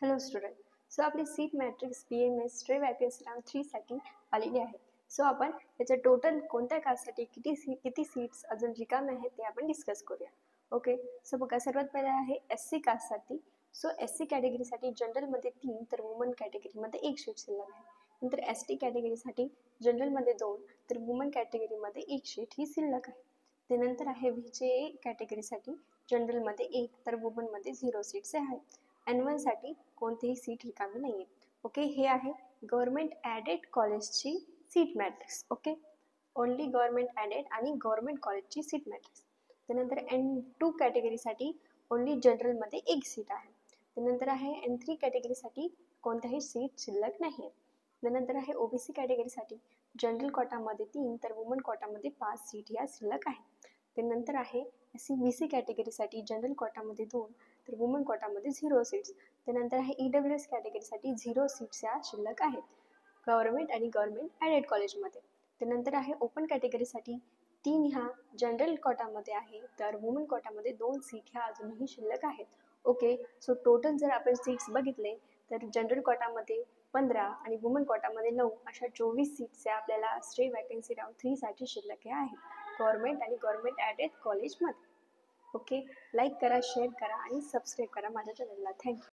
Hello student. So आपली seat matrix BMS stray vacancy round 3 साठी आलेली आहे. सो आपण त्याचं टोटल कोणत्या कास्टसाठी किती सीट्स अजून रिकामे आहेत ते आपण डिस्कस करूया. ओके. सो बघा, सर्वात पहिले आहे SC कास्टसाठी. सो SC कॅटेगरीसाठी जनरलमध्ये 3 तर वुमन कॅटेगरीमध्ये 1 सीट शिल्लक आहे. नंतर ST कॅटेगरीसाठी जनरलमध्ये 2 तर वुमन कॅटेगरीमध्ये 1 सीट ही शिल्लक आहे. त्यानंतर आहे VJA कॅटेगरीसाठी जनरलमध्ये 1 तर वुमनमध्ये 0 सीट्स आहे. N1 साठी कोणतीही सीट रिकामी नाही आहे. ओके. हे आहे गव्हर्नमेंट ॲडेड कॉलेजची seat matrix. Okay. Only government added आणि गव्हर्नमेंट कॉलेजची सीट मॅट्रिक्स. त्यानंतर N2 कॅटेगरीसाठी ओन्ली जनरलमध्ये 1 सीट आहे. त्यानंतर आहे N3 कॅटेगरीसाठी कोणत्याही सीट शिल्लक नाही आहे. त्यानंतर आहे OBC कॅटेगरीसाठी जनरल कोटामध्ये 3 तर वुमन कोटामध्ये 5 सीट या शिल्लक आहे. त्यानंतर आहे SC-BC कॅटेगरीसाठी जनरल कोटामध्ये 2 तर वुमन कोटामध्ये 0 सीट्स. त्यानंतर आहे EWS कॅटेगरीसाठी 0 सीट्स या शिल्लक आहेत गव्हर्नमेंट आणि गव्हर्नमेंट ॲडेड कॉलेजमध्ये. त्यानंतर आहे ओपन कॅटेगरीसाठी 3 ह्या जनरल कोटामध्ये आहे तर वुमन कोटामध्ये 2 सीट ह्या अजूनही शिल्लक आहेत. ओके. सो टोटल जर आपण सीट्स बघितले तर जनरल कोटामध्ये 15 आणि वुमन कोटामध्ये 9 अशा 24 सीट्स या आपल्याला स्ट्रे वॅकन्सी राउंड 3 साठी शिल्लक आहेत गव्हर्नमेंट आणि गव्हर्नमेंट ॲडेड कॉलेजमध्ये. ओके. लाईक करा, शेअर करा आणि सबस्क्राईब करा माझ्या चॅनलला. थँक्यू.